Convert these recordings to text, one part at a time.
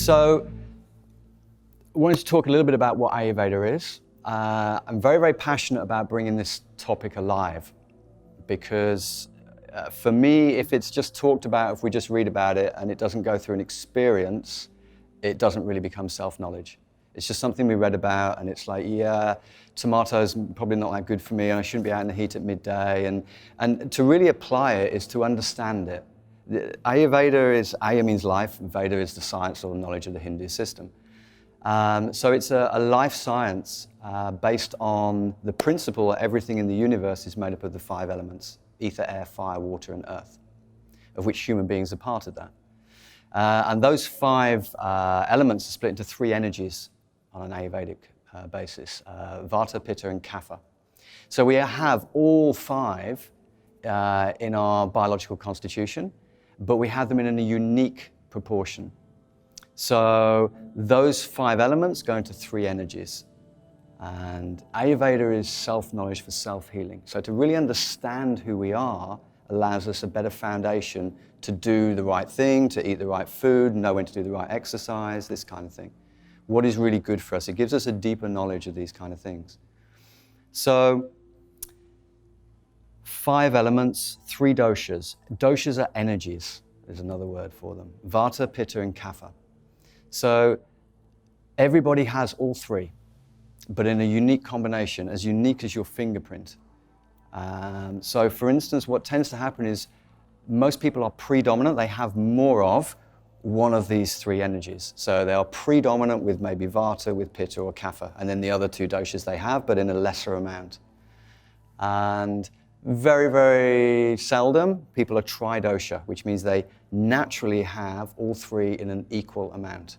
So I wanted to talk a little bit about what Ayurveda is. I'm very, very passionate about bringing this topic alive because for me, if it's just talked about, if we just read about it and it doesn't go through an experience, it doesn't really become self-knowledge. It's just something we read about and it's like, yeah, tomatoes probably not that good for me and I shouldn't be out in the heat at midday. And to really apply it is to understand it. Ayurveda is, Aya means life, Veda is the science or knowledge of the Hindu system. So it's a life science based on the principle that everything in the universe is made up of the 5 elements: ether, air, fire, water, and earth, of which human beings are part of that. And those 5 elements are split into 3 energies on an Ayurvedic basis, Vata, Pitta, and Kapha. So we have all 5 in our biological constitution, but we have them in a unique proportion. So those 5 elements go into 3 energies. And Ayurveda is self-knowledge for self-healing. So to really understand who we are allows us a better foundation to do the right thing, to eat the right food, know when to do the right exercise, this kind of thing. What is really good for us? It gives us a deeper knowledge of these kind of things. So 5 elements, 3 doshas. Doshas are energies, is another word for them. Vata, Pitta, and Kapha. So everybody has all 3, but in a unique combination, as unique as your fingerprint. So for instance, what tends to happen is most people are predominant. They have more of one of these 3 energies. So they are predominant with maybe Vata, with Pitta or Kapha, and then the other 2 doshas they have, but in a lesser amount. And very, very seldom people are tridosha, which means they naturally have all 3 in an equal amount.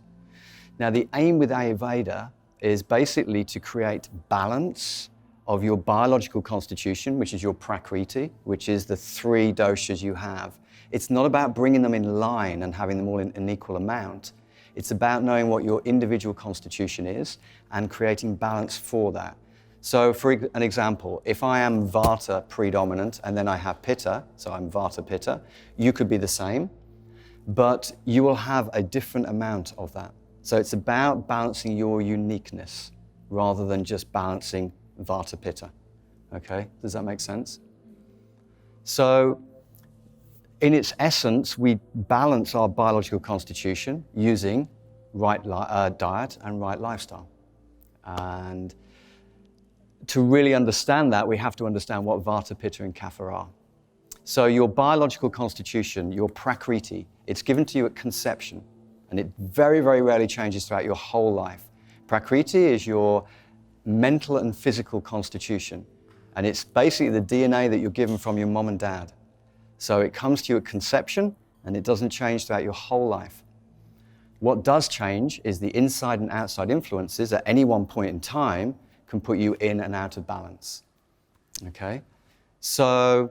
Now the aim with Ayurveda is basically to create balance of your biological constitution, which is your prakriti, which is the 3 doshas you have. It's not about bringing them in line and having them all in an equal amount. It's about knowing what your individual constitution is and creating balance for that. So for an example, if I am Vata predominant and then I have Pitta, so I'm Vata Pitta, you could be the same, but you will have a different amount of that. So it's about balancing your uniqueness rather than just balancing Vata Pitta. Okay, does that make sense? So in its essence, we balance our biological constitution using right diet and right lifestyle. And to really understand that, we have to understand what Vata, Pitta, and Kapha are. So your biological constitution, your prakriti, it's given to you at conception, and it very, very rarely changes throughout your whole life. Prakriti is your mental and physical constitution, and it's basically the DNA that you're given from your mom and dad. So it comes to you at conception, and it doesn't change throughout your whole life. What does change is the inside and outside influences at any one point in time can put you in and out of balance. Okay? So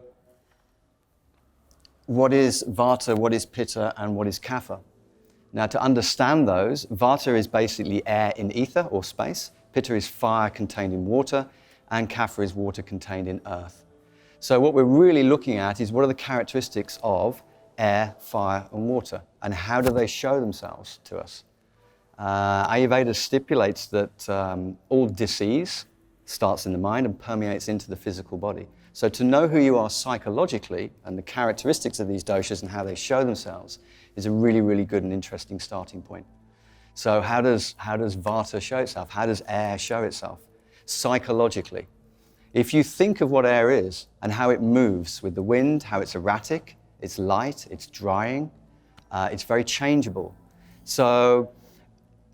what is Vata, what is Pitta, and what is Kapha? Now to understand those, Vata is basically air in ether or space, Pitta is fire contained in water, and Kapha is water contained in earth. So what we're really looking at is what are the characteristics of air, fire, and water, and how do they show themselves to us? Ayurveda stipulates that all disease starts in the mind and permeates into the physical body. So to know who you are psychologically and the characteristics of these doshas and how they show themselves is a really, really good and interesting starting point. So how does Vata show itself? How does air show itself? Psychologically. If you think of what air is and how it moves with the wind, how it's erratic, it's light, it's drying, it's very changeable. So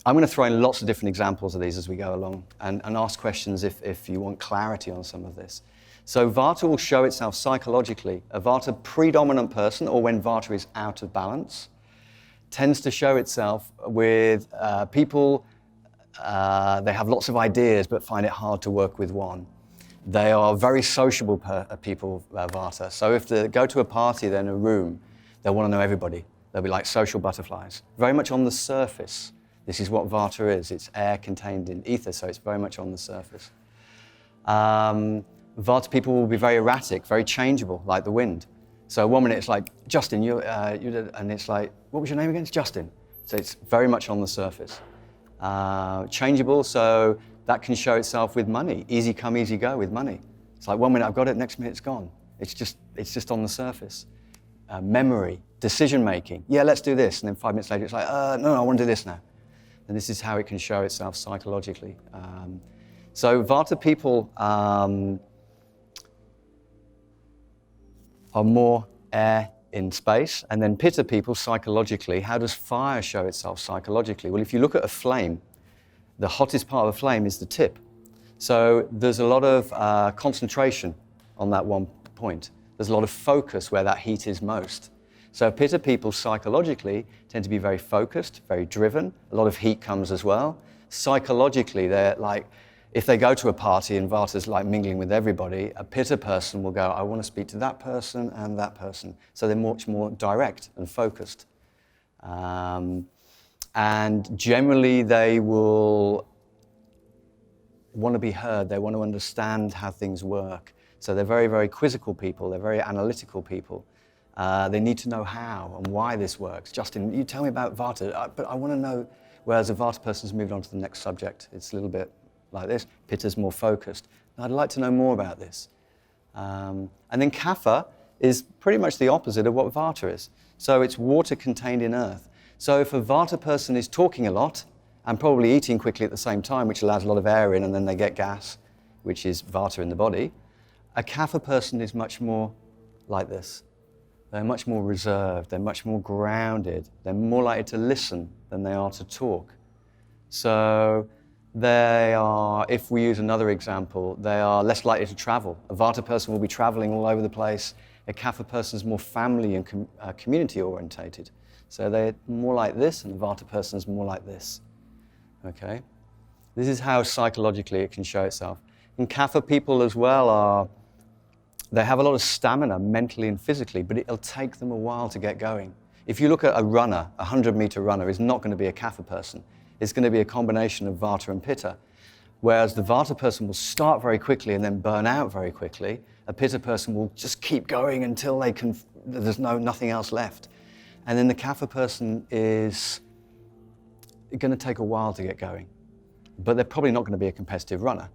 I'm going to throw in lots of different examples of these as we go along and ask questions if you want clarity on some of this. So Vata will show itself psychologically. A Vata predominant person, or when Vata is out of balance, tends to show itself with people, they have lots of ideas but find it hard to work with one. They are very sociable people, Vata. So if they go to a party, they're in a room, they'll want to know everybody. They'll be like social butterflies, very much on the surface. This is what Vata is. It's air contained in ether, so it's very much on the surface. Vata people will be very erratic, very changeable, like the wind. So one minute it's like, Justin, you did, and it's like, what was your name again? It's Justin. So it's very much on the surface. Changeable, so that can show itself with money. Easy come, easy go with money. It's like 1 minute I've got it, next minute it's gone. It's just on the surface. Memory, decision making. Yeah, let's do this. And then 5 minutes later it's like, no, I want to do this now. And this is how it can show itself psychologically. So Vata people are more air in space, and then Pitta people psychologically, how does fire show itself psychologically? Well, if you look at a flame, the hottest part of a flame is the tip. So there's a lot of concentration on that one point. There's a lot of focus where that heat is most. So Pitta people psychologically tend to be very focused, very driven. A lot of heat comes as well. Psychologically, they're like, if they go to a party and Vata's like mingling with everybody, a Pitta person will go, I want to speak to that person and that person. So they're much more direct and focused. And generally they will want to be heard. They want to understand how things work. So they're very, very quizzical people. They're very analytical people. They need to know how and why this works. Justin, you tell me about Vata, but I want to know, whereas a Vata person's moved on to the next subject. It's a little bit like this. Pitta's more focused. I'd like to know more about this. And then Kapha is pretty much the opposite of what Vata is. So it's water contained in earth. So if a Vata person is talking a lot and probably eating quickly at the same time, which allows a lot of air in and then they get gas, which is Vata in the body, a Kapha person is much more like this. They're much more reserved, they're much more grounded, they're more likely to listen than they are to talk. So they are, if we use another example, they are less likely to travel. A Vata person will be traveling all over the place. A Kapha person is more family and community orientated. So they're more like this, and a Vata person is more like this. Okay? This is how psychologically it can show itself. And Kapha people as well they have a lot of stamina mentally and physically, but it'll take them a while to get going. If you look at a runner, a 100-meter runner is not going to be a Kapha person. It's going to be a combination of Vata and Pitta. Whereas the Vata person will start very quickly and then burn out very quickly. A Pitta person will just keep going until there's nothing else left. And then the Kapha person is going to take a while to get going. But they're probably not going to be a competitive runner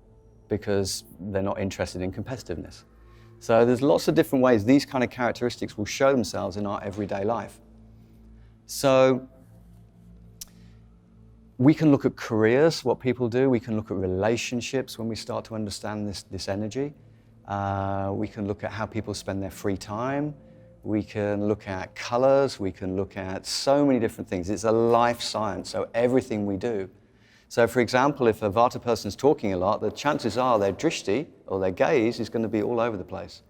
because they're not interested in competitiveness. So there's lots of different ways these kind of characteristics will show themselves in our everyday life. So we can look at careers, what people do. We can look at relationships when we start to understand this energy. We can look at how people spend their free time. We can look at colors. We can look at so many different things. It's a life science, so everything we do. So for example, if a Vata person's talking a lot, the chances are their drishti, or their gaze, is going to be all over the place.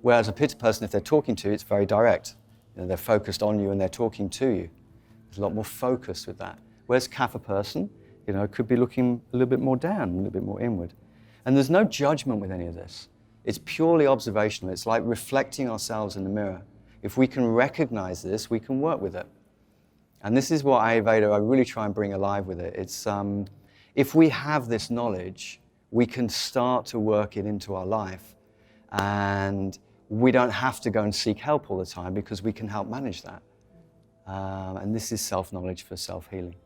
Whereas a Pitta person, if they're talking to you, it's very direct. They're focused on you and they're talking to you. There's a lot more focus with that. Whereas Kapha person, could be looking a little bit more down, a little bit more inward. And there's no judgment with any of this. It's purely observational. It's like reflecting ourselves in the mirror. If we can recognize this, we can work with it. And this is what Ayurveda, I really try and bring alive with it. It's, if we have this knowledge, we can start to work it into our life. And we don't have to go and seek help all the time because we can help manage that. And this is self-knowledge for self-healing.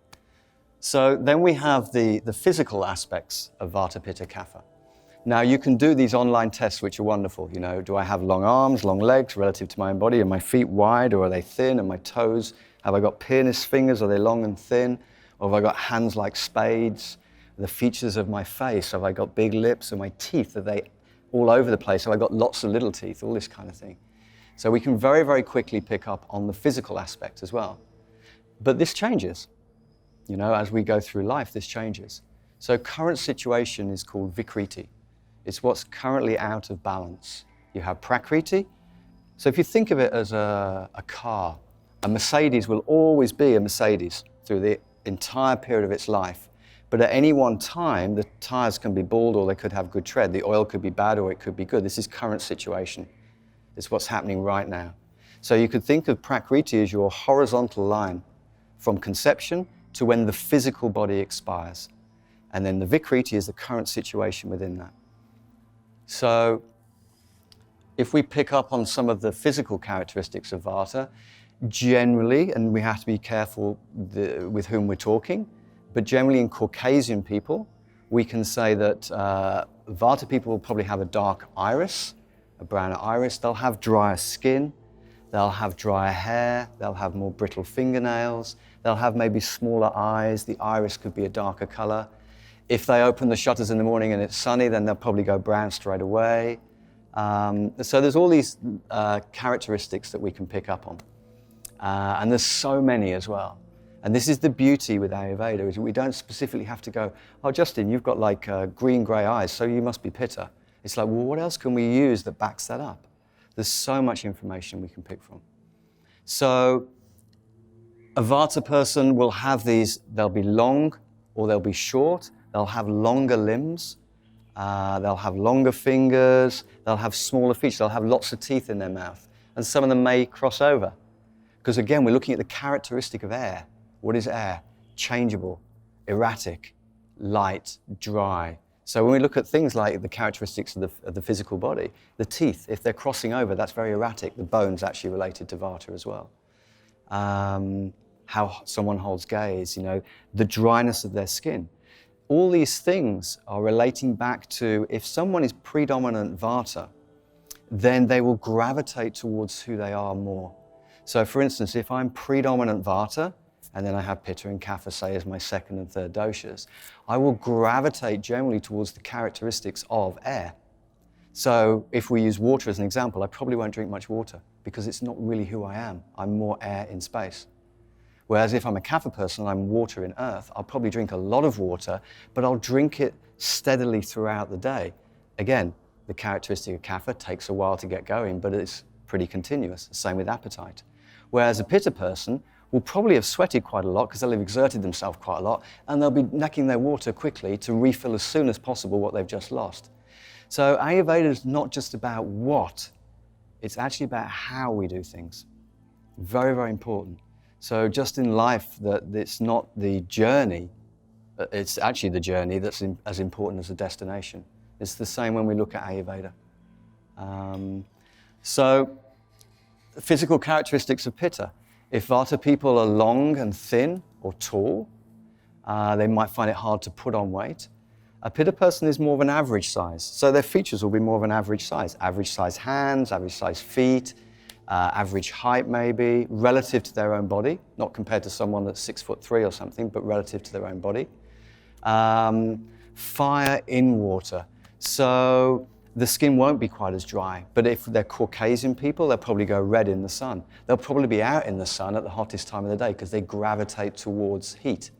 So then we have the physical aspects of Vata, Pitta, Kapha. Now you can do these online tests which are wonderful. Do I have long arms, long legs relative to my own body? Are my feet wide or are they thin? Are my toes, have I got penis fingers? Are they long and thin? Or have I got hands like spades? The features of my face, have I got big lips? Are my teeth, are they all over the place? Have I got lots of little teeth? All this kind of thing. So we can very, very quickly pick up on the physical aspect as well. But this changes. As we go through life, this changes. So current situation is called Vikriti. It's what's currently out of balance. You have Prakriti. So if you think of it as a car, a Mercedes will always be a Mercedes through the entire period of its life. But at any one time, the tires can be bald or they could have good tread. The oil could be bad or it could be good. This is current situation. It's what's happening right now. So you could think of Prakriti as your horizontal line from conception to when the physical body expires. And then the Vikriti is the current situation within that. So if we pick up on some of the physical characteristics of Vata, Generally, and we have to be careful with whom we're talking, but generally in Caucasian people, we can say that Vata people will probably have a dark iris, a browner iris. They'll have drier skin, they'll have drier hair, they'll have more brittle fingernails, they'll have maybe smaller eyes, the iris could be a darker color. If they open the shutters in the morning and it's sunny, then they'll probably go brown straight away. So there's all these characteristics that we can pick up on. And there's so many as well. And this is the beauty with Ayurveda, is we don't specifically have to go, oh, Justin, you've got like green-grey eyes, so you must be Pitta. It's like, well, what else can we use that backs that up? There's so much information we can pick from. So a Vata person will have these, they'll be long or they'll be short, they'll have longer limbs, they'll have longer fingers, they'll have smaller features, they'll have lots of teeth in their mouth, and some of them may cross over. Because again, we're looking at the characteristic of air. What is air? Changeable, erratic, light, dry. So when we look at things like the characteristics of the physical body, the teeth, if they're crossing over, that's very erratic. The bone's actually related to Vata as well. How someone holds gaze, the dryness of their skin. All these things are relating back to, if someone is predominant Vata, then they will gravitate towards who they are more. So for instance, if I'm predominant Vata, and then I have Pitta and Kapha, say, as my second and third doshas, I will gravitate generally towards the characteristics of air. So if we use water as an example, I probably won't drink much water because it's not really who I am. I'm more air in space. Whereas if I'm a Kapha person and I'm water in earth, I'll probably drink a lot of water, but I'll drink it steadily throughout the day. Again, the characteristic of Kapha takes a while to get going, but it's pretty continuous. Same with appetite. Whereas a Pitta person will probably have sweated quite a lot because they'll have exerted themselves quite a lot, and they'll be necking their water quickly to refill as soon as possible what they've just lost. So Ayurveda is not just about what, it's actually about how we do things. Very, very important. So just in life, that it's not the journey, it's actually the journey that's as important as the destination. It's the same when we look at Ayurveda. So the physical characteristics of Pitta. If Vata people are long and thin or tall, they might find it hard to put on weight. A Pitta person is more of an average size, so their features will be more of an average size. Average size hands, average size feet, average height maybe, relative to their own body, not compared to someone that's 6'3" or something, but relative to their own body. Fire in water, so the skin won't be quite as dry, but if they're Caucasian people, they'll probably go red in the sun. They'll probably be out in the sun at the hottest time of the day because they gravitate towards heat,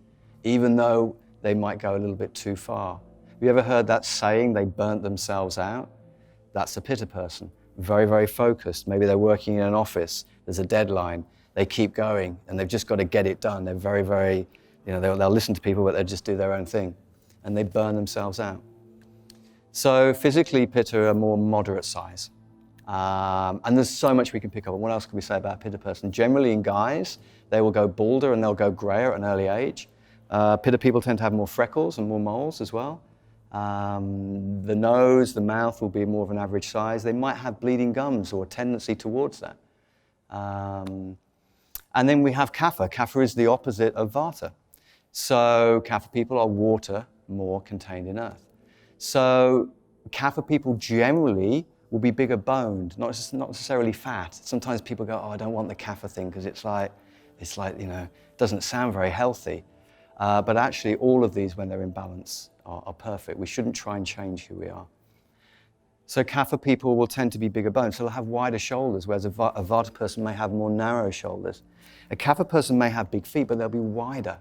even though they might go a little bit too far. Have you ever heard that saying, they burnt themselves out? That's a Pitta person. Very, very focused. Maybe they're working in an office, there's a deadline, they keep going, and they've just got to get it done. They're very, very, they'll listen to people, but they'll just do their own thing, and they burn themselves out. So physically, Pitta are more moderate size. And there's so much we can pick up on. What else can we say about a Pitta person? Generally in guys, they will go balder and they'll go grayer at an early age. Pitta people tend to have more freckles and more moles as well. The nose, the mouth will be more of an average size. They might have bleeding gums or a tendency towards that. And then we have Kapha. Kapha is the opposite of Vata. So Kapha people are water, more contained in earth. So Kapha people generally will be bigger boned, not necessarily fat. Sometimes people go, oh, I don't want the Kapha thing because it's like, it doesn't sound very healthy. But actually all of these, when they're in balance, are perfect. We shouldn't try and change who we are. So Kapha people will tend to be bigger boned, so they'll have wider shoulders, whereas a Vata person may have more narrow shoulders. A Kapha person may have big feet, but they'll be wider.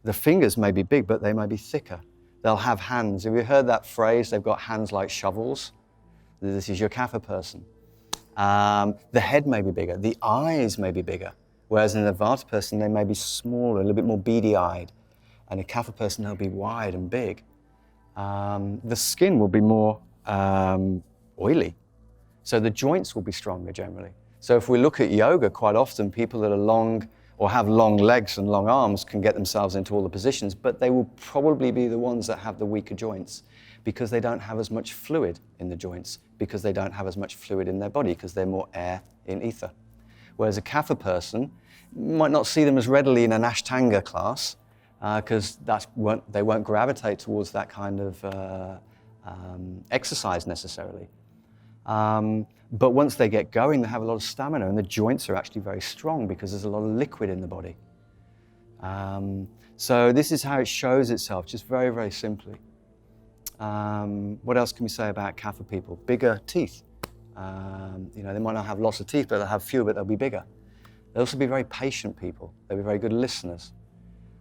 The fingers may be big, but they may be thicker. They'll have hands. Have you heard that phrase, they've got hands like shovels? This is your Kapha person. The head may be bigger, the eyes may be bigger, whereas in a Vata person, they may be smaller, a little bit more beady-eyed. And a Kapha person, they'll be wide and big. The skin will be more oily. So the joints will be stronger generally. So if we look at yoga, quite often people that are long or have long legs and long arms can get themselves into all the positions, but they will probably be the ones that have the weaker joints because they don't have as much fluid in the joints, because they don't have as much fluid in their body, because they're more air in ether. Whereas a Kapha person might not see them as readily in an Ashtanga class because they won't gravitate towards that kind of exercise necessarily. But once they get going, they have a lot of stamina, and the joints are actually very strong because there's a lot of liquid in the body. So this is how it shows itself, just very, very simply. What else can we say about Kapha people? Bigger teeth. They might not have lots of teeth, but they'll have fewer, but they'll be bigger. They'll also be very patient people. They'll be very good listeners.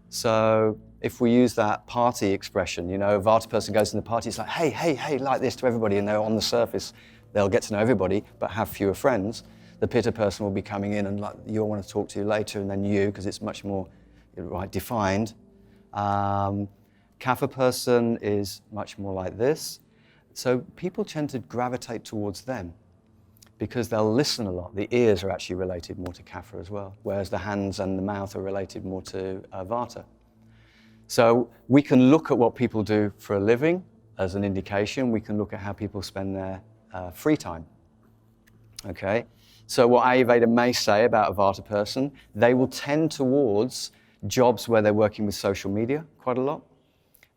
So if we use that party expression, a Vata person goes in the party, it's like, hey, hey, hey, like this to everybody, and they're on the surface. They'll get to know everybody, but have fewer friends. The Pitta person will be coming in and like, you'll want to talk to you later, and then you, because it's much more defined. Kapha person is much more like this. So people tend to gravitate towards them because they'll listen a lot. The ears are actually related more to Kapha as well, whereas the hands and the mouth are related more to Vata. So we can look at what people do for a living as an indication. We can look at how people spend their free time. Okay? So what Ayurveda may say about a Vata person, they will tend towards jobs where they're working with social media quite a lot.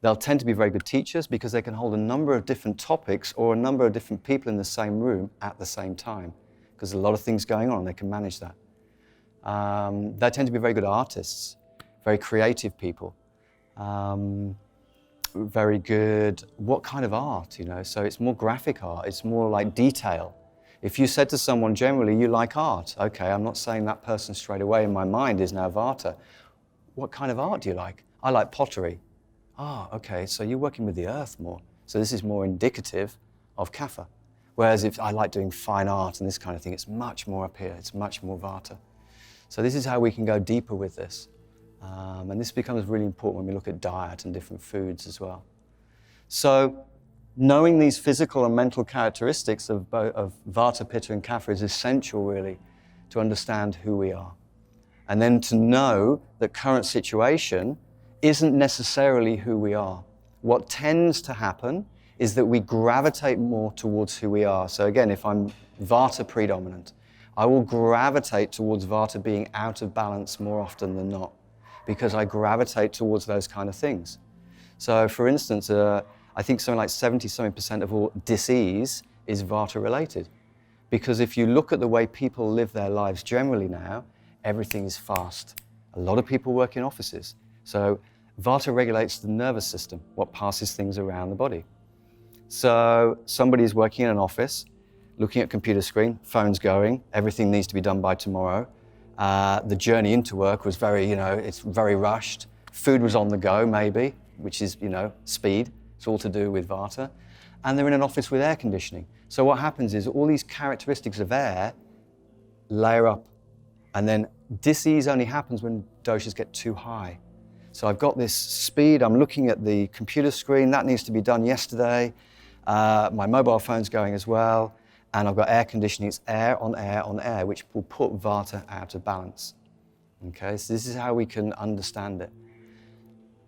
They'll tend to be very good teachers because they can hold a number of different topics or a number of different people in the same room at the same time because there's a lot of things going on and they can manage that. They tend to be very good artists, very creative people, very good, what kind of art, So it's more graphic art, it's more like detail. If you said to someone generally, you like art, okay, I'm not saying that person straight away in my mind is now Vata. What kind of art do you like? I like pottery. Okay, so you're working with the earth more. So this is more indicative of Kapha. Whereas if I like doing fine art and this kind of thing, it's much more up here, it's much more Vata. So this is how we can go deeper with this. And this becomes really important when we look at diet and different foods as well. So knowing these physical and mental characteristics of Vata, Pitta and Kapha is essential really to understand who we are. And then to know that current situation isn't necessarily who we are. What tends to happen is that we gravitate more towards who we are. So again, if I'm Vata predominant, I will gravitate towards Vata being out of balance more often than not because I gravitate towards those kind of things. So for instance, I think something like 70% of all disease is Vata related. Because if you look at the way people live their lives generally now, everything is fast. A lot of people work in offices. So Vata regulates the nervous system, what passes things around the body. So somebody's working in an office, looking at a computer screen, phone's going, everything needs to be done by tomorrow. The journey into work was it's very rushed. Food was on the go, maybe, which is, speed. It's all to do with Vata. And they're in an office with air conditioning. So what happens is all these characteristics of air layer up. And then disease only happens when doshas get too high. So I've got this speed, I'm looking at the computer screen, that needs to be done yesterday. My mobile phone's going as well. And I've got air conditioning, it's air on air on air, which will put Vata out of balance. Okay, so this is how we can understand it.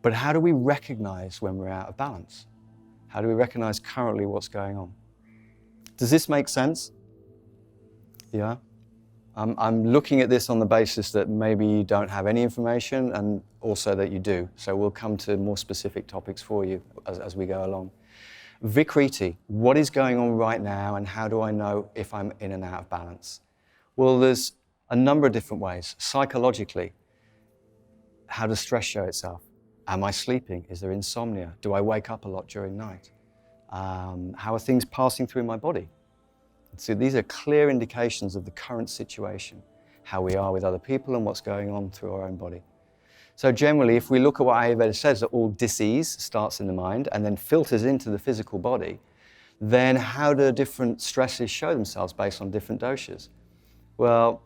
But how do we recognize when we're out of balance? How do we recognize currently what's going on? Does this make sense? Yeah? I'm looking at this on the basis that maybe you don't have any information and also that you do. So we'll come to more specific topics for you as we go along. Vikriti, what is going on right now and how do I know if I'm in and out of balance? Well, there's a number of different ways. Psychologically, how does stress show itself? Am I sleeping? Is there insomnia? Do I wake up a lot during night? How are things passing through my body? So these are clear indications of the current situation, how we are with other people and what's going on through our own body. So generally, if we look at what Ayurveda says, that all disease starts in the mind and then filters into the physical body, then how do different stresses show themselves based on different doshas? Well,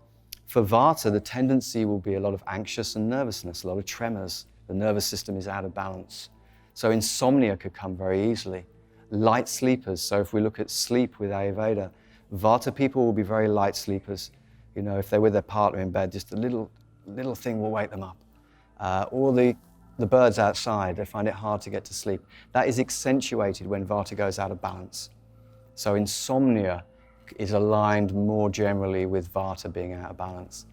for Vata, the tendency will be a lot of anxious and nervousness, a lot of tremors. The nervous system is out of balance. So insomnia could come very easily. Light sleepers, so if we look at sleep with Ayurveda, Vata people will be very light sleepers. If they're with their partner in bed, just a little thing will wake them up. Or the birds outside, they find it hard to get to sleep. That is accentuated when Vata goes out of balance. So insomnia is aligned more generally with Vata being out of balance.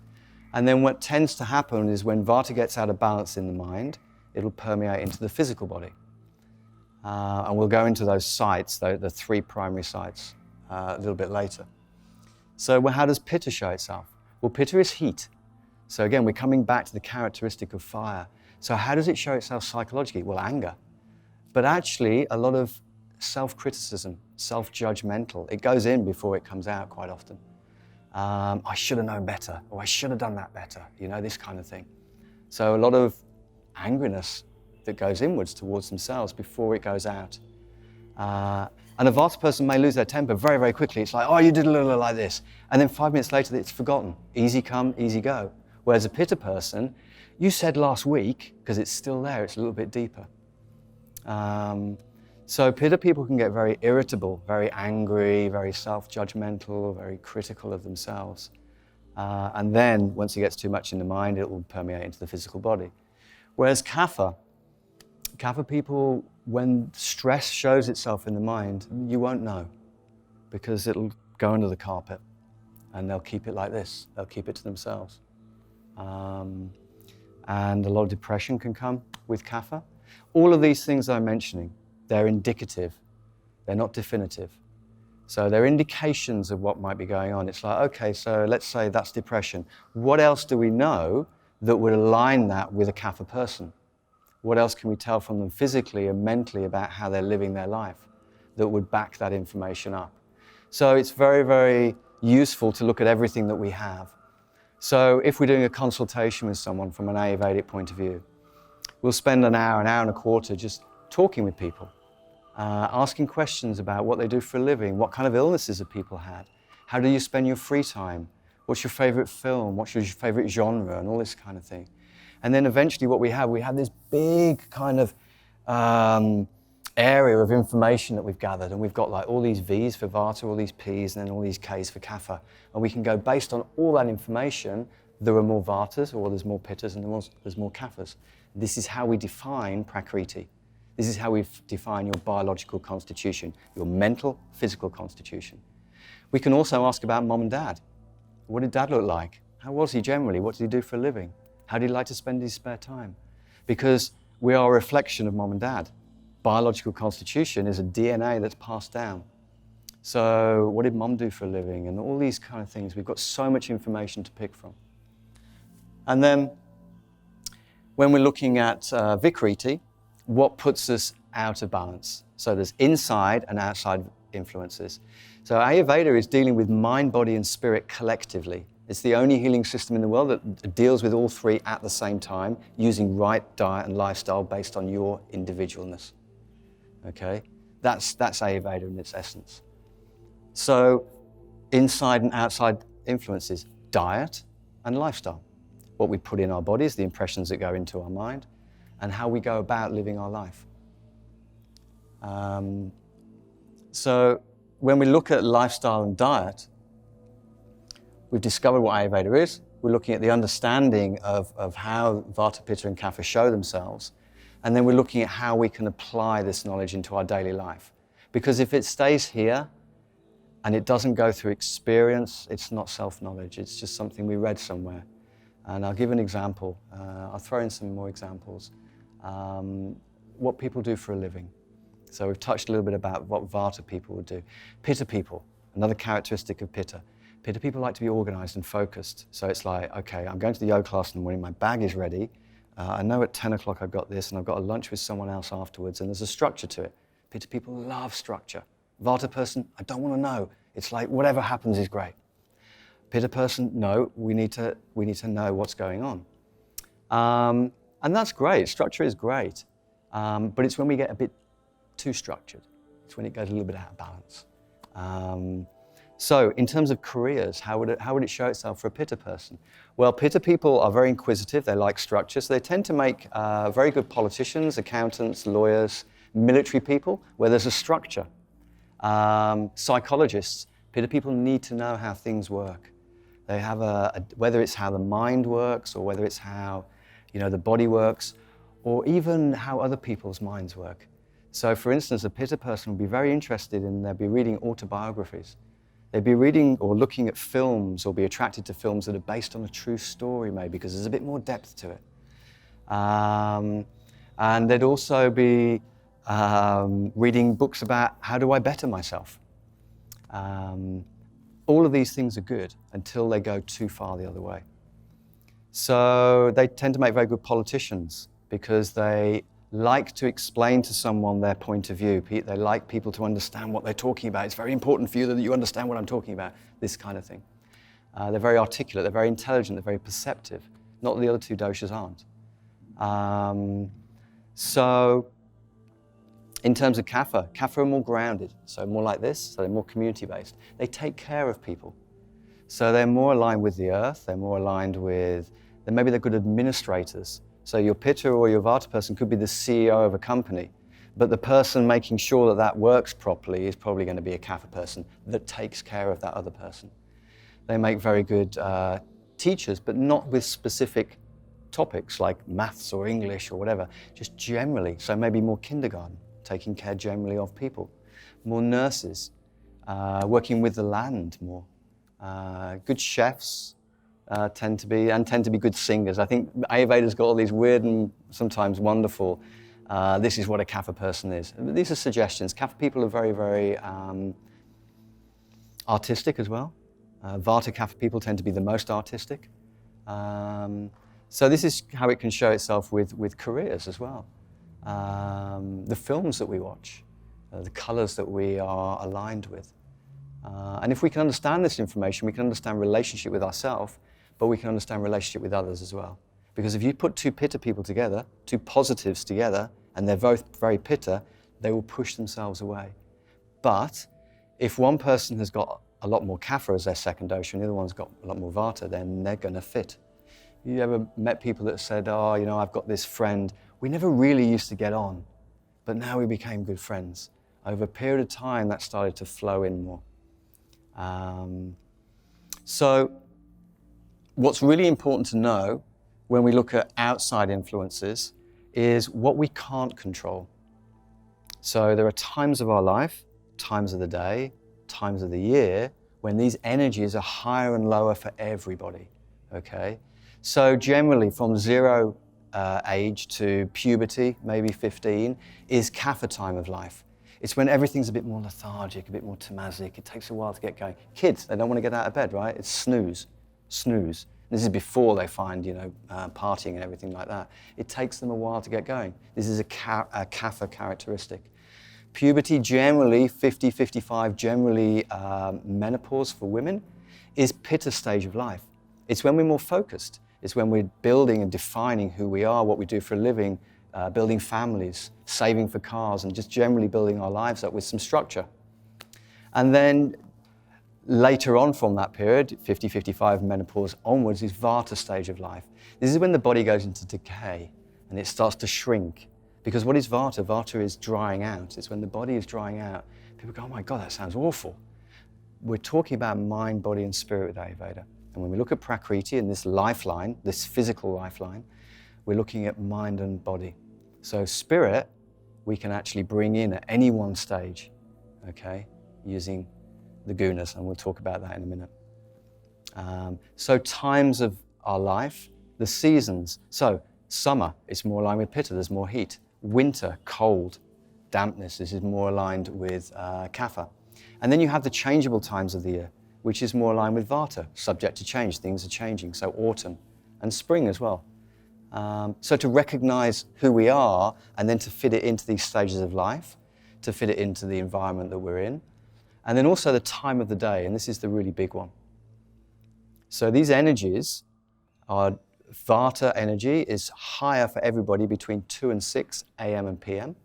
And then what tends to happen is when Vata gets out of balance in the mind, it'll permeate into the physical body. And we'll go into those sites, the 3 primary sites, a little bit later. So how does Pitta show itself? Well, Pitta is heat. So again, we're coming back to the characteristic of fire. So how does it show itself psychologically? Well, anger. But actually, a lot of self-criticism, self-judgmental. It goes in before it comes out quite often. I should have known better, or I should have done that better, this kind of thing. So a lot of angriness that goes inwards towards themselves before it goes out. And a Vata person may lose their temper very, very quickly. It's like, oh, you did a little like this. And then 5 minutes later, it's forgotten. Easy come, easy go. Whereas a Pitta person, you said last week, because it's still there, it's a little bit deeper. So Pitta people can get very irritable, very angry, very self-judgmental, very critical of themselves. And then, once it gets too much in the mind, it will permeate into the physical body. Whereas Kapha people, when stress shows itself in the mind, you won't know, because it'll go under the carpet and they'll keep it like this. They'll keep it to themselves. And a lot of depression can come with Kapha. All of these things I'm mentioning, they're indicative. They're not definitive. So they're indications of what might be going on. It's like, okay, so let's say that's depression. What else do we know that would align that with a Kapha person? What else can we tell from them physically and mentally about how they're living their life that would back that information up? So it's very, very useful to look at everything that we have. So if we're doing a consultation with someone from an Ayurvedic point of view, we'll spend an hour and a quarter just talking with people, asking questions about what they do for a living, what kind of illnesses have people had, how do you spend your free time, what's your favorite film, what's your favorite genre, and all this kind of thing. And then eventually what we have this big kind of area of information that we've gathered, and we've got like all these V's for Vata, all these P's, and then all these K's for Kapha. And we can go, based on all that information, there are more Vatas, or there's more Pittas, and there's more Kaphas. This is how we define Prakriti. This is how we define your biological constitution, your mental, physical constitution. We can also ask about mom and dad. What did dad look like? How was he generally? What did he do for a living? How did he like to spend his spare time? Because we are a reflection of mom and dad. Biological constitution is a DNA that's passed down. So what did mom do for a living? And all these kind of things. We've got so much information to pick from. And then when we're looking at Vikriti, what puts us out of balance? So there's inside and outside influences. So Ayurveda is dealing with mind, body, and spirit collectively. It's the only healing system in the world that deals with all 3 at the same time, using right diet and lifestyle based on your individualness. Okay? That's Ayurveda in its essence. So inside and outside influences, diet and lifestyle. What we put in our bodies, the impressions that go into our mind, and how we go about living our life. So when we look at lifestyle and diet, we've discovered what Ayurveda is. We're looking at the understanding of how Vata, Pitta, and Kapha show themselves. And then we're looking at how we can apply this knowledge into our daily life. Because if it stays here and it doesn't go through experience, it's not self-knowledge. It's just something we read somewhere. And I'll give an example. I'll throw in some more examples. What people do for a living. So we've touched a little bit about what Vata people would do. Pitta people, another characteristic of Pitta. Pitta people like to be organized and focused. So it's like, okay, I'm going to the yoga class in the morning, my bag is ready. I know at 10 o'clock I've got this, and I've got a lunch with someone else afterwards, and there's a structure to it. Pitta people love structure. Vata person, I don't want to know. It's like whatever happens is great. Pitta person, no, we need to know what's going on. And that's great, structure is great. But it's when we get a bit too structured. It's when it goes a little bit out of balance. So in terms of careers, how would it show itself for a Pitta person? Well, Pitta people are very inquisitive, they like structure, so they tend to make very good politicians, accountants, lawyers, military people, where there's a structure. Psychologists, Pitta people need to know how things work. They have whether it's how the mind works, or whether it's how the body works, or even how other people's minds work. So for instance, a Pitta person would be very interested in, they'll be reading autobiographies. They'd be reading or looking at films or be attracted to films that are based on a true story maybe because there's a bit more depth to it. And they'd also be reading books about how do I better myself. All of these things are good until they go too far the other way. So they tend to make very good politicians because they like to explain to someone their point of view. They like people to understand what they're talking about. It's very important for you that you understand what I'm talking about, this kind of thing. They're very articulate, they're very intelligent, they're very perceptive. Not that the other two doshas aren't. So in terms of Kapha are more grounded, so more like this, so they're more community-based. They take care of people. So they're more aligned with the earth, they're more aligned with, then maybe they're good administrators. So your Pitta or your Vata person could be the CEO of a company, but the person making sure that that works properly is probably going to be a Kapha person that takes care of that other person. They make very good teachers, but not with specific topics like maths or English or whatever, just generally. So maybe more kindergarten, taking care generally of people. More nurses, working with the land more. Good chefs tend to be good singers. I think Ayurveda's got all these weird and sometimes wonderful, this is what a Kapha person is. These are suggestions. Kapha people are very, very artistic as well. Vata Kapha people tend to be the most artistic. So this is how it can show itself with careers as well. The films that we watch, the colours that we are aligned with. And if we can understand this information, we can understand relationship with ourselves, but we can understand relationship with others as well. Because if you put two Pitta people together, two positives together, and they're both very Pitta, they will push themselves away. But if one person has got a lot more Kapha as their second dosha and the other one's got a lot more Vata, then they're going to fit. You ever met people that said, oh, you know, I've got this friend, we never really used to get on, but now we became good friends. Over a period of time, that started to flow in more. So what's really important to know when we look at outside influences is what we can't control. So there are times of our life, times of the day, times of the year, when these energies are higher and lower for everybody, okay? So generally from zero age to puberty, maybe 15, is Kapha time of life. It's when everything's a bit more lethargic, a bit more tamazic. It takes a while to get going. Kids, they don't want to get out of bed, right? It's snooze. This is before they find, partying and everything like that. It takes them a while to get going. This is a Kapha characteristic. Puberty, generally, 50, 55, generally menopause for women, is Pitta stage of life. It's when we're more focused. It's when we're building and defining who we are, what we do for a living, building families, saving for cars, and just generally building our lives up with some structure. And then later on from that period, 50, 55, menopause onwards, is Vata stage of life. This is when the body goes into decay and it starts to shrink. Because what is Vata? Vata is drying out. It's when the body is drying out. People go, oh my God, that sounds awful. We're talking about mind, body, and spirit with Ayurveda. And when we look at Prakriti and this lifeline, this physical lifeline, we're looking at mind and body. So spirit, we can actually bring in at any one stage, okay, using the gunas, and we'll talk about that in a minute. So times of our life, the seasons. So summer, it's more aligned with Pitta, there's more heat. Winter, cold, dampness, this is more aligned with Kapha. And then you have the changeable times of the year, which is more aligned with Vata, subject to change, things are changing, so autumn and spring as well. So to recognize who we are and then to fit it into these stages of life, to fit it into the environment that we're in, and then also the time of the day, and this is the really big one. So these energies are, Vata energy is higher for everybody between 2 and 6 a.m. and p.m.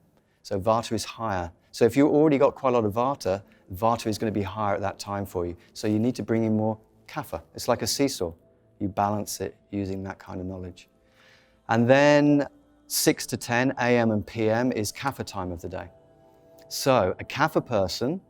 So Vata is higher. So if you've already got quite a lot of Vata, Vata is going to be higher at that time for you. So you need to bring in more Kapha. It's like a seesaw. You balance it using that kind of knowledge. And then 6 to 10 a.m. and p.m. is Kapha time of the day. So a Kapha person,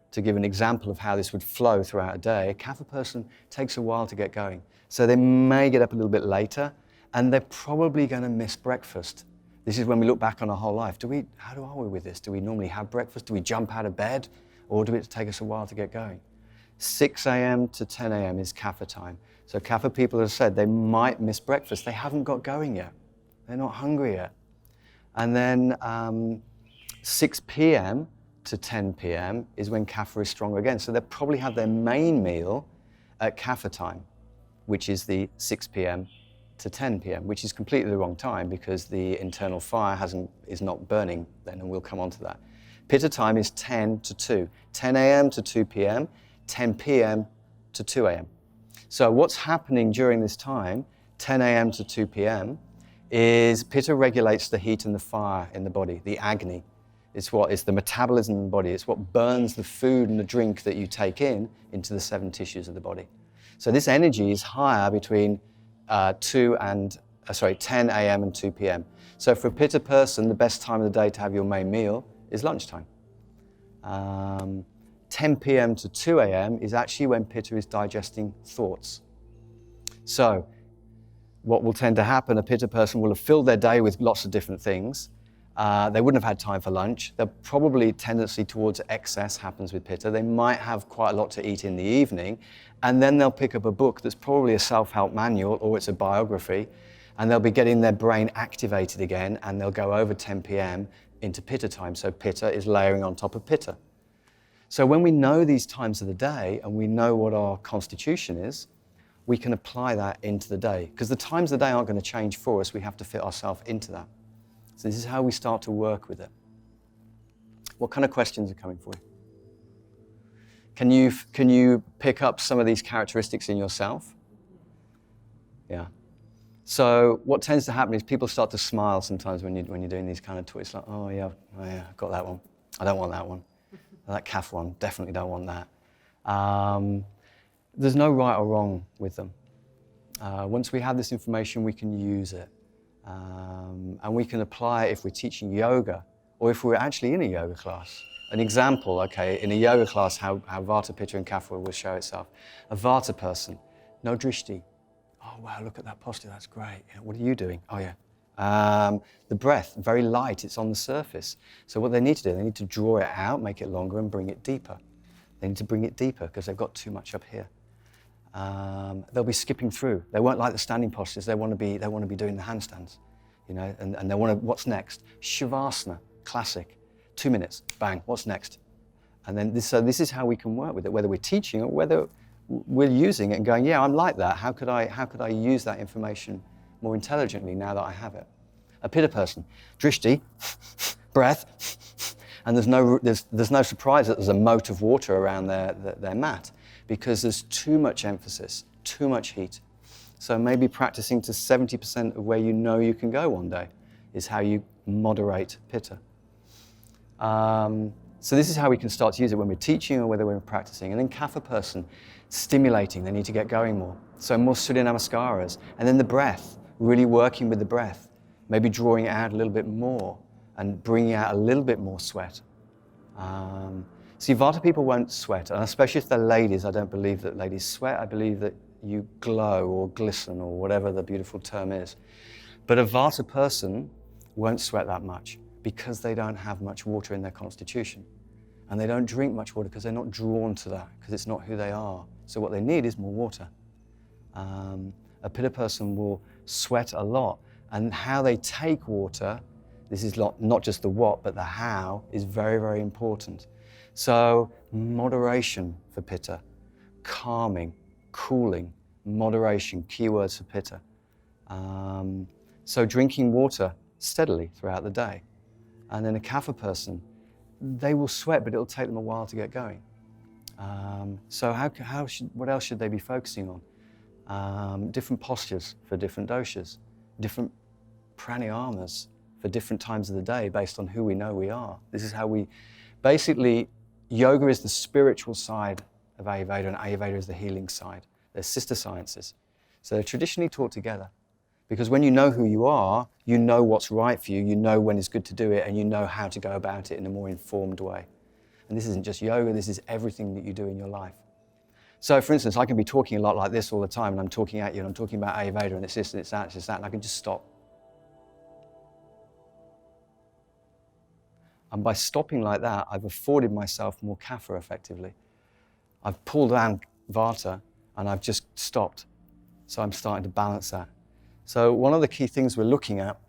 to give an example of how this would flow throughout a day, a Kapha person takes a while to get going. So they may get up a little bit later, and they're probably going to miss breakfast. This is when we look back on our whole life. How are we with this? Do we normally have breakfast? Do we jump out of bed? Or do it take us a while to get going? 6 a.m. to 10 a.m. is Kapha time. So Kapha people have said they might miss breakfast. They haven't got going yet. They're not hungry yet. And then 6 p.m. to 10 p.m. is when Kapha is stronger again. So they'll probably have their main meal at Kapha time, which is the 6 p.m. to 10 p.m., which is completely the wrong time because the internal fire is not burning then, and we'll come on to that. Pitta time is 10 to 2, 10 a.m. to 2 p.m., 10 p.m. to 2 a.m. So what's happening during this time, 10 a.m. to 2 p.m., is Pitta regulates the heat and the fire in the body, the Agni. It's the metabolism in the body. It's what burns the food and the drink that you take into the 7 tissues of the body. So this energy is higher between 10 a.m. and 2 p.m. So for a Pitta person, the best time of the day to have your main meal is lunchtime. 10 p.m. to 2 a.m. is actually when Pitta is digesting thoughts. So what will tend to happen, a Pitta person will have filled their day with lots of different things. They wouldn't have had time for lunch. They'll probably tendency towards excess happens with Pitta. They might have quite a lot to eat in the evening, and then they'll pick up a book that's probably a self-help manual or it's a biography, and they'll be getting their brain activated again, and they'll go over 10 p.m. into Pitta time. So Pitta is layering on top of Pitta. So when we know these times of the day and we know what our constitution is, we can apply that into the day. Because the times of the day aren't going to change for us. We have to fit ourselves into that. So this is how we start to work with it. What kind of questions are coming for you? Can you pick up some of these characteristics in yourself? Yeah. So what tends to happen is people start to smile sometimes when you're doing these kind of talks. It's like, oh yeah, I've got that one. I don't want that one. That Kapha one, definitely don't want that. There's no right or wrong with them. Once we have this information, we can use it. And we can apply it if we're teaching yoga or if we're actually in a yoga class. An example, okay, in a yoga class, how Vata, Pitta and Kapha will show itself. A Vata person, no drishti. Oh wow, look at that posture, that's great. Yeah, what are you doing? Oh yeah. The breath, very light, it's on the surface. So what they need to do, they need to draw it out, make it longer and bring it deeper. They need to bring it deeper because they've got too much up here. They'll be skipping through. They won't like the standing postures. They want to be doing the handstands, you know, and they want to, what's next? Shavasana, classic. 2 minutes, bang, what's next? And then this is how we can work with it, whether we're teaching or whether we're using it and going, yeah, I'm like that. How could I use that information more intelligently now that I have it? A Pitta person, drishti, breath, and there's no surprise that there's a moat of water around their mat because there's too much emphasis, too much heat. So maybe practicing to 70% of where you know you can go one day is how you moderate Pitta. So this is how we can start to use it when we're teaching or whether we're practicing. And then Kapha person, stimulating, they need to get going more. So more Surya Namaskaras. And then the breath, really working with the breath, maybe drawing it out a little bit more and bringing out a little bit more sweat. See, Vata people won't sweat, and especially if they're ladies. I don't believe that ladies sweat. I believe that you glow or glisten or whatever the beautiful term is. But a Vata person won't sweat that much because they don't have much water in their constitution. And they don't drink much water because they're not drawn to that, because it's not who they are. So what they need is more water. A Pitta person will sweat a lot, and how they take water, this is not just the what, but the how, is very, very important. So moderation for Pitta, calming, cooling, moderation, keywords for Pitta. So drinking water steadily throughout the day. And then a Kapha person, they will sweat, but it'll take them a while to get going. So what else should they be focusing on? Different postures for different doshas, different pranayamas for different times of the day based on who we know we are. This is how basically, yoga is the spiritual side of Ayurveda and Ayurveda is the healing side. They're sister sciences. So they're traditionally taught together. Because when you know who you are, you know what's right for you, you know when it's good to do it, and you know how to go about it in a more informed way. And this isn't just yoga, this is everything that you do in your life. So for instance, I can be talking a lot like this all the time, and I'm talking at you, and I'm talking about Ayurveda, and it's this, and it's that, and I can just stop. And by stopping like that, I've afforded myself more Kapha effectively. I've pulled down Vata and I've just stopped. So I'm starting to balance that. So one of the key things we're looking at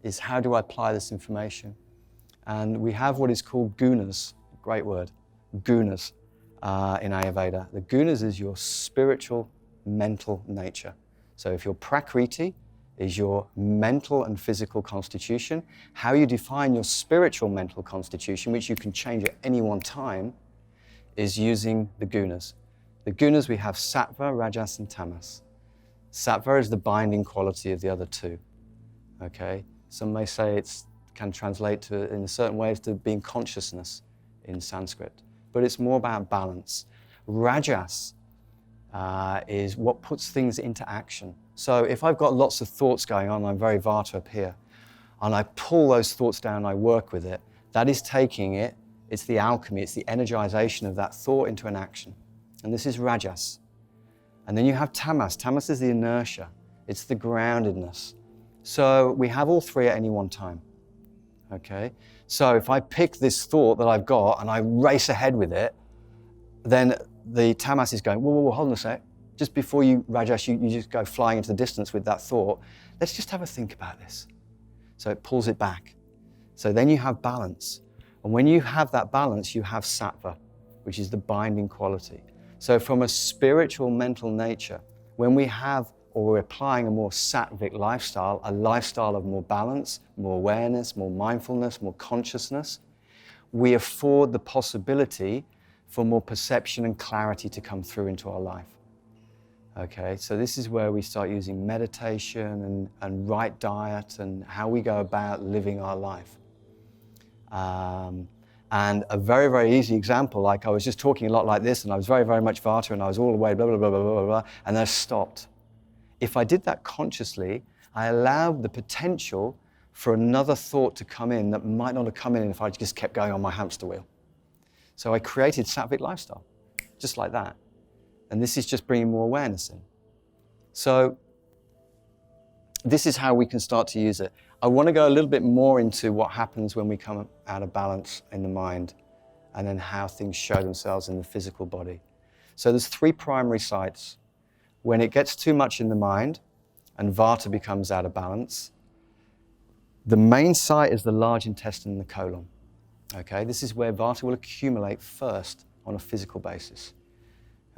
is how do I apply this information? And we have what is called gunas, great word, gunas in Ayurveda. The gunas is your spiritual, mental nature. So if your prakriti is your mental and physical constitution, how you define your spiritual mental constitution, which you can change at any one time, is using the gunas. The gunas, we have sattva, rajas, and tamas. Sattva is the binding quality of the other two, okay? Some may say it can translate to, in a certain ways, to being consciousness in Sanskrit, but it's more about balance. Rajas is what puts things into action. So if I've got lots of thoughts going on, I'm very Vata up here, and I pull those thoughts down, I work with it, that is taking it, it's the alchemy, it's the energization of that thought into an action. And this is Rajas. And then you have Tamas. Tamas is the inertia. It's the groundedness. So we have all three at any one time, okay? So if I pick this thought that I've got and I race ahead with it, then the Tamas is going, whoa, hold on a sec. Just before you, Rajas, you just go flying into the distance with that thought. Let's just have a think about this. So it pulls it back. So then you have balance. And when you have that balance, you have sattva, which is the binding quality. So from a spiritual mental nature, when we have or we're applying a more sattvic lifestyle, a lifestyle of more balance, more awareness, more mindfulness, more consciousness, we afford the possibility for more perception and clarity to come through into our life. Okay, so this is where we start using meditation and right diet and how we go about living our life. And a very, very easy example, like I was just talking a lot like this and I was very, very much Vata and I was all the way blah, blah, blah, blah, blah, blah, and then I stopped. If I did that consciously, I allowed the potential for another thought to come in that might not have come in if I just kept going on my hamster wheel. So I created sattvic lifestyle, just like that. And this is just bringing more awareness in. So this is how we can start to use it. I want to go a little bit more into what happens when we come out of balance in the mind and then how things show themselves in the physical body. So there's three primary sites. When it gets too much in the mind and Vata becomes out of balance, the main site is the large intestine and the colon. Okay, this is where Vata will accumulate first on a physical basis.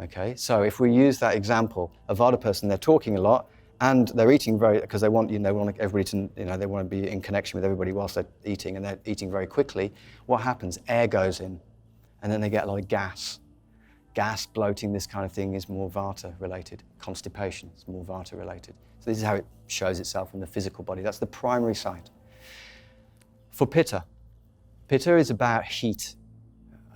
Okay, so if we use that example, a Vata person, they're talking a lot and they're eating because they want everybody to, they want to be in connection with everybody whilst they're eating, and they're eating very quickly. What happens? Air goes in, and then they get a lot of gas. Gas, bloating, this kind of thing is more Vata related. Constipation is more Vata related. So this is how it shows itself in the physical body. That's the primary site. For Pitta, Pitta is about heat.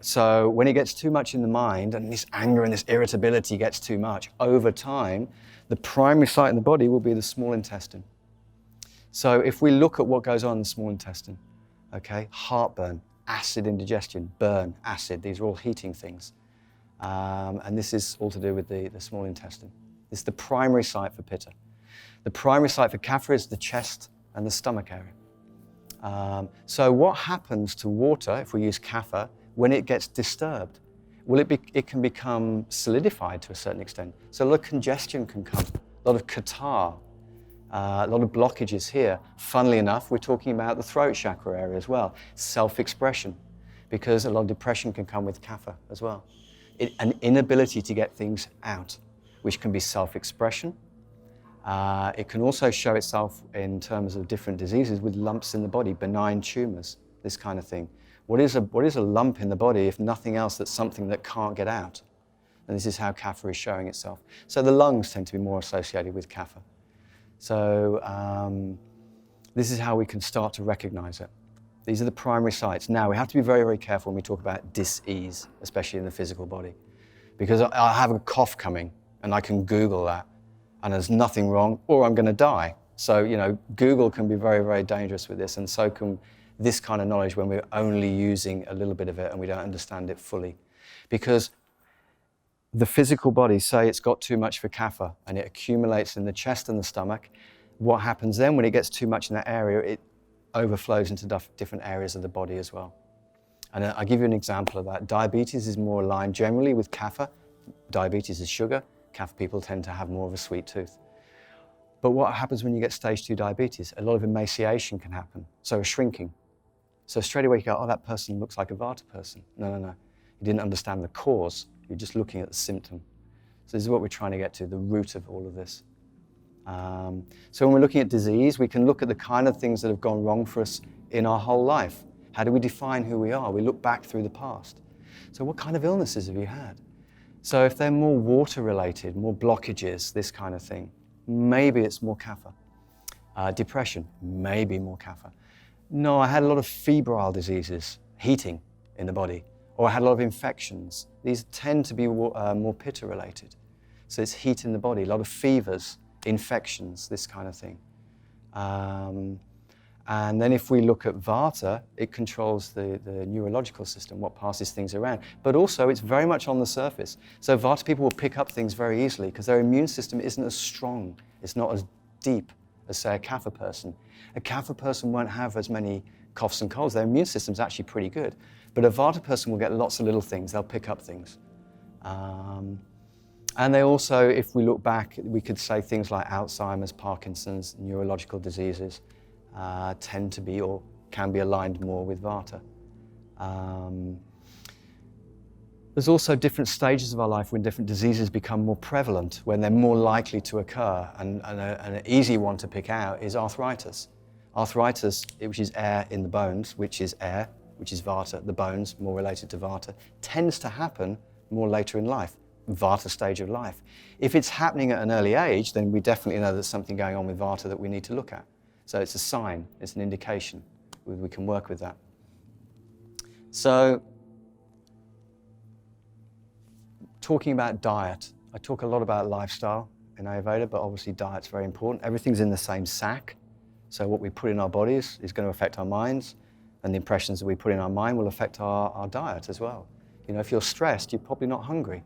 So when it gets too much in the mind and this anger and this irritability gets too much, over time, the primary site in the body will be the small intestine. So if we look at what goes on in the small intestine, okay, heartburn, acid indigestion, burn, acid, these are all heating things. And this is all to do with the small intestine. This is the primary site for Pitta. The primary site for Kapha is the chest and the stomach area. So what happens to water, if we use Kapha, when it gets disturbed? Well, it can become solidified to a certain extent. So a lot of congestion can come, a lot of catarrh, a lot of blockages here. Funnily enough, we're talking about the throat chakra area as well. Self-expression, because a lot of depression can come with Kapha as well. An inability to get things out, which can be self-expression. It can also show itself in terms of different diseases with lumps in the body, benign tumors, this kind of thing. What is a lump in the body if nothing else that's something that can't get out? And this is how Kapha is showing itself. So the lungs tend to be more associated with Kapha. So this is how we can start to recognize it. These are the primary sites. Now, we have to be very, very careful when we talk about dis-ease, especially in the physical body. Because I have a cough coming, and I can Google that, and there's nothing wrong, or I'm going to die. So, Google can be very, very dangerous with this, and so can this kind of knowledge when we're only using a little bit of it and we don't understand it fully. Because the physical body, say it's got too much for Kapha, and it accumulates in the chest and the stomach, what happens then when it gets too much in that area, it overflows into different areas of the body as well. And I'll give you an example of that. Diabetes is more aligned generally with Kapha. Diabetes is sugar. Kapha people tend to have more of a sweet tooth. But what happens when you get stage 2 diabetes? A lot of emaciation can happen, so shrinking. So straight away you go, oh, that person looks like a Vata person. No. You didn't understand the cause. You're just looking at the symptom. So this is what we're trying to get to, the root of all of this. So when we're looking at disease, we can look at the kind of things that have gone wrong for us in our whole life. How do we define who we are? We look back through the past. So what kind of illnesses have you had? So if they're more water related, more blockages, this kind of thing, maybe it's more Kapha. Depression, maybe more Kapha. No, I had a lot of febrile diseases, heating in the body, or I had a lot of infections. These tend to be more Pitta related. So it's heat in the body, a lot of fevers, infections, this kind of thing. And then if we look at Vata, it controls the neurological system, what passes things around. But also it's very much on the surface. So Vata people will pick up things very easily because their immune system isn't as strong. It's not as deep as, say, a Kapha person. A Kapha person won't have as many coughs and colds. Their immune system's actually pretty good. But a Vata person will get lots of little things. They'll pick up things. And they also, if we look back, we could say things like Alzheimer's, Parkinson's, neurological diseases tend to be or can be aligned more with Vata. There's also different stages of our life when different diseases become more prevalent, when they're more likely to occur. And an easy one to pick out is arthritis. Arthritis, which is air in the bones, which is air, which is Vata, the bones, more related to Vata, tends to happen more later in life, Vata stage of life. If it's happening at an early age, then we definitely know there's something going on with Vata that we need to look at. So it's a sign, it's an indication. We can work with that. So, talking about diet, I talk a lot about lifestyle in Ayurveda, but obviously diet's very important. Everything's in the same sack. So what we put in our bodies is going to affect our minds, and the impressions that we put in our mind will affect our diet as well. You know, if you're stressed, you're probably not hungry.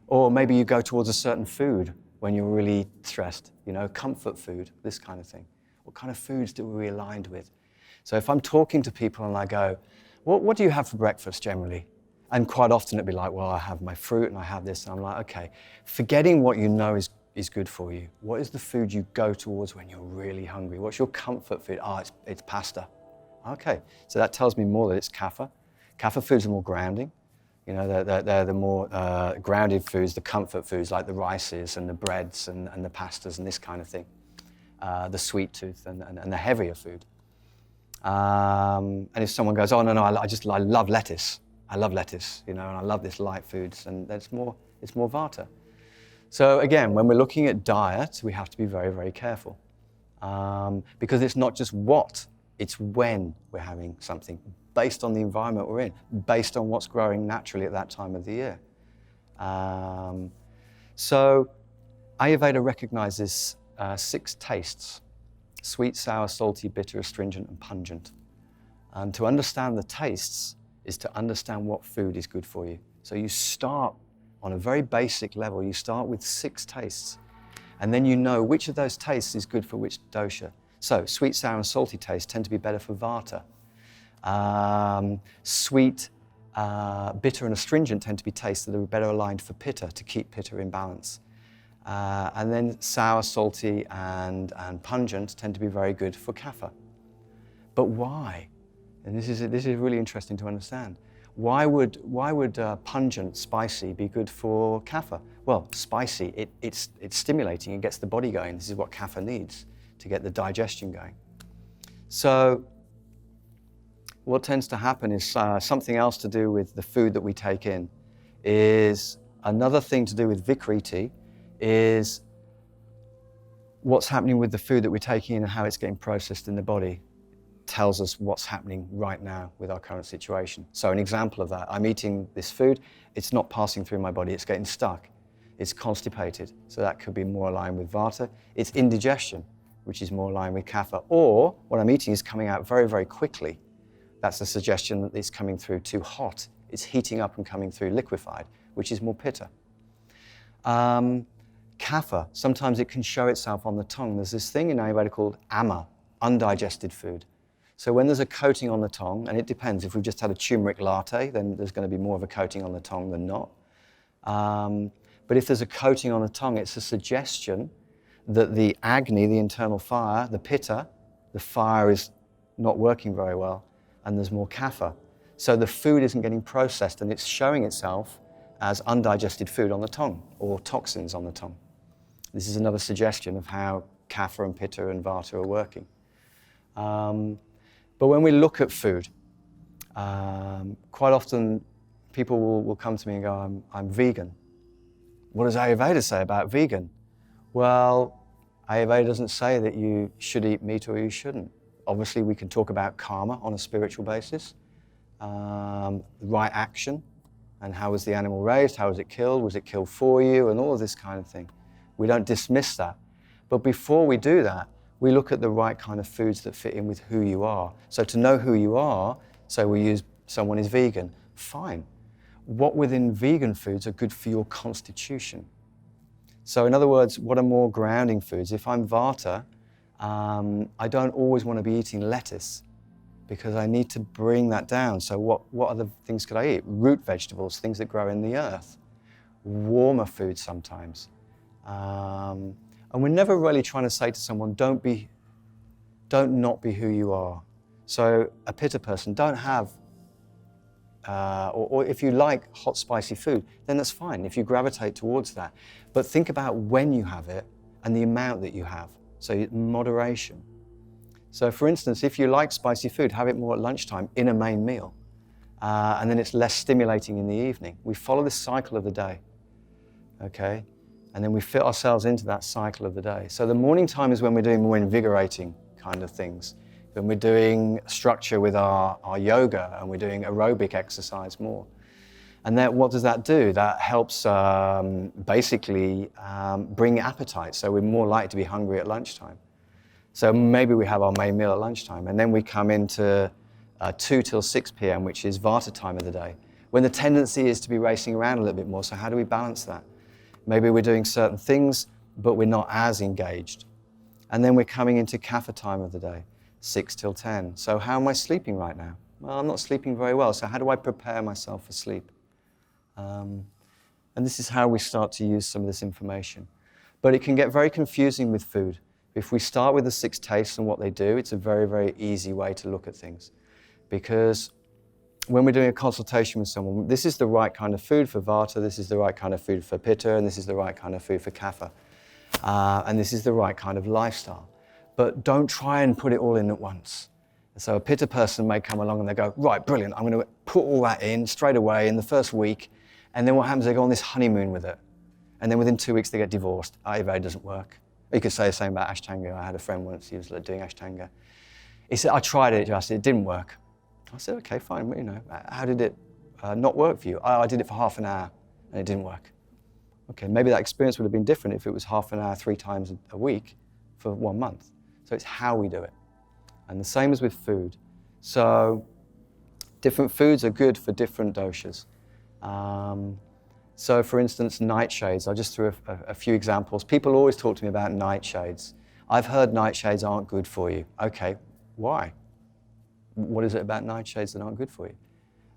Or maybe you go towards a certain food when you're really stressed, you know, comfort food, this kind of thing. What kind of foods do we aligned with? So if I'm talking to people and I go, what do you have for breakfast generally? And quite often it'd be like, well, I have my fruit and I have this. And I'm like, okay, forgetting what you know is good for you. What is the food you go towards when you're really hungry? What's your comfort food? Oh, it's pasta. Okay, so that tells me more that it's Kapha. Kapha foods are more grounding. You know, they're the more grounded foods, the comfort foods like the rices and the breads and the pastas and this kind of thing. The sweet tooth and the heavier food. And if someone goes, oh, no, I love lettuce. I love lettuce, you know, and I love this light foods, and it's more Vata. So again, when we're looking at diet, we have to be very, very careful. Because it's not just what, it's when we're having something, based on the environment we're in, based on what's growing naturally at that time of the year. So Ayurveda recognizes 6 tastes: sweet, sour, salty, bitter, astringent, and pungent. And to understand the tastes is to understand what food is good for you. So you start on a very basic level. You start with 6 tastes, and then you know which of those tastes is good for which dosha. So sweet, sour, and salty tastes tend to be better for Vata. Sweet, bitter, and astringent tend to be tastes that are better aligned for Pitta, to keep Pitta in balance. And then sour, salty, and pungent tend to be very good for Kapha. But why? And this is really interesting to understand. Why would pungent, spicy, be good for Kapha? Well, spicy, it's stimulating, it gets the body going. This is what Kapha needs to get the digestion going. So what tends to happen is something else to do with the food that we take in. Is another thing to do with Vikriti is what's happening with the food that we're taking in and how it's getting processed in the body tells us what's happening right now with our current situation. So an example of that, I'm eating this food, it's not passing through my body, it's getting stuck, it's constipated. So that could be more aligned with Vata. It's indigestion, which is more aligned with Kapha. Or what I'm eating is coming out very, very quickly. That's a suggestion that it's coming through too hot. It's heating up and coming through liquefied, which is more Pitta. Kapha, sometimes it can show itself on the tongue. There's this thing in Ayurveda called ama, undigested food. So when there's a coating on the tongue, and it depends, if we've just had a turmeric latte, then there's going to be more of a coating on the tongue than not. But if there's a coating on the tongue, it's a suggestion that the agni, the internal fire, the pitta, the fire is not working very well, and there's more kapha. So the food isn't getting processed, and it's showing itself as undigested food on the tongue, or toxins on the tongue. This is another suggestion of how kapha and pitta and vata are working. But when we look at food, quite often people will come to me and go, I'm vegan. What does Ayurveda say about vegan? Well, Ayurveda doesn't say that you should eat meat or you shouldn't. Obviously, we can talk about karma on a spiritual basis, right action, and how was the animal raised, how was it killed, was it killed for you, and all of this kind of thing. We don't dismiss that. But before we do that, we look at the right kind of foods that fit in with who you are. So to know who you are, so we use someone is vegan, fine. What within vegan foods are good for your constitution? So in other words, what are more grounding foods? If I'm Vata, I don't always want to be eating lettuce because I need to bring that down. So what other things could I eat? Root vegetables, things that grow in the earth. Warmer foods sometimes. And we're never really trying to say to someone, don't not be who you are. So a Pitta person, don't have, or if you like hot spicy food, then that's fine if you gravitate towards that. But think about when you have it and the amount that you have. So moderation. So for instance, if you like spicy food, have it more at lunchtime in a main meal. And then it's less stimulating in the evening. We follow this cycle of the day, okay? And then we fit ourselves into that cycle of the day. So the morning time is when we're doing more invigorating kind of things. When we're doing structure with our yoga and we're doing aerobic exercise more. And then what does that do? That helps basically bring appetite. So we're more likely to be hungry at lunchtime. So maybe we have our main meal at lunchtime and then we come into 2 till 6 p.m., which is Vata time of the day, when the tendency is to be racing around a little bit more. So how do we balance that? Maybe we're doing certain things, but we're not as engaged. And then we're coming into Kapha time of the day, 6 till 10. So how am I sleeping right now? Well, I'm not sleeping very well, so how do I prepare myself for sleep? And this is how we start to use some of this information. But it can get very confusing with food. If we start with the 6 tastes and what they do, it's a very, very easy way to look at things. Because when we're doing a consultation with someone, this is the right kind of food for Vata, this is the right kind of food for Pitta, and this is the right kind of food for Kapha. And this is the right kind of lifestyle. But don't try and put it all in at once. So a Pitta person may come along and they go, right, brilliant, I'm going to put all that in straight away in the first week, and then what happens, they go on this honeymoon with it. And then within 2 weeks they get divorced. Ayurveda doesn't work. You could say the same about Ashtanga. I had a friend once, he was doing Ashtanga. He said, I tried it, Justin, it didn't work. I said, okay, fine, you know, how did it not work for you? I did it for half an hour and it didn't work. Okay, maybe that experience would have been different if it was half an hour 3 times a week for 1 month. So it's how we do it. And the same as with food. So different foods are good for different doshas. So for instance, nightshades, I'll just throw a few examples. People always talk to me about nightshades. I've heard nightshades aren't good for you. Okay, why? What is it about nightshades that aren't good for you?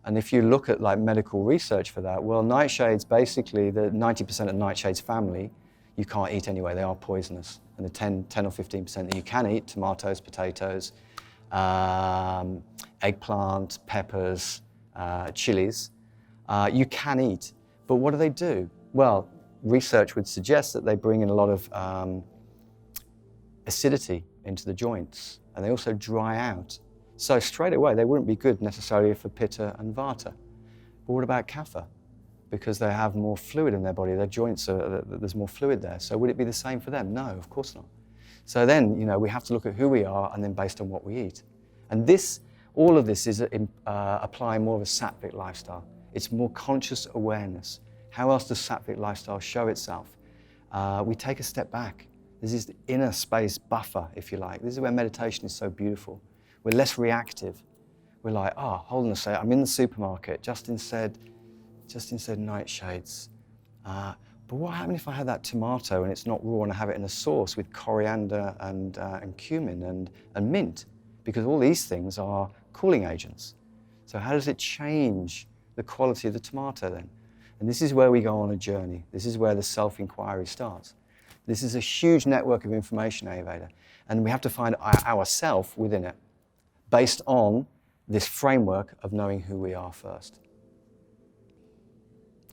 And if you look at like medical research for that, well, nightshades, basically the 90% of nightshades family, you can't eat anyway, they are poisonous. And the 10 or 15% that you can eat, tomatoes, potatoes, eggplant, peppers, chilies, you can eat. But what do? Well, research would suggest that they bring in a lot of acidity into the joints, and they also dry out. So straight away, they wouldn't be good necessarily for Pitta and Vata. But what about Kapha? Because they have more fluid in their body, their joints, there's more fluid there. So would it be the same for them? No, of course not. So then, you know, we have to look at who we are and then based on what we eat. And all of this is applying more of a sattvic lifestyle. It's more conscious awareness. How else does sattvic lifestyle show itself? We take a step back. There's this inner space buffer, if you like. This is where meditation is so beautiful. We're less reactive. We're like, oh, hold on a sec, I'm in the supermarket. Justin said nightshades. But what happened if I had that tomato and it's not raw and I have it in a sauce with coriander and cumin and mint? because all these things are cooling agents. So how does it change the quality of the tomato then? And this is where we go on a journey. This is where the self-inquiry starts. This is a huge network of information, Ayurveda, and we have to find ourself within it, based on this framework of knowing who we are first.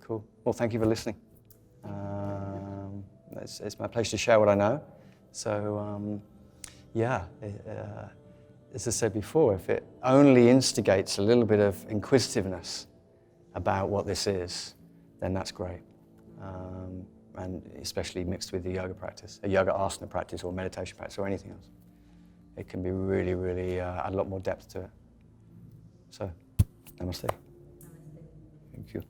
Cool. Well, thank you for listening. It's my pleasure to share what I know. So, as I said before, if it only instigates a little bit of inquisitiveness about what this is, then that's great. And especially mixed with the yoga practice, a yoga asana practice or meditation practice or anything else. It can be really, really add a lot more depth to it. So, namaste. Thank you.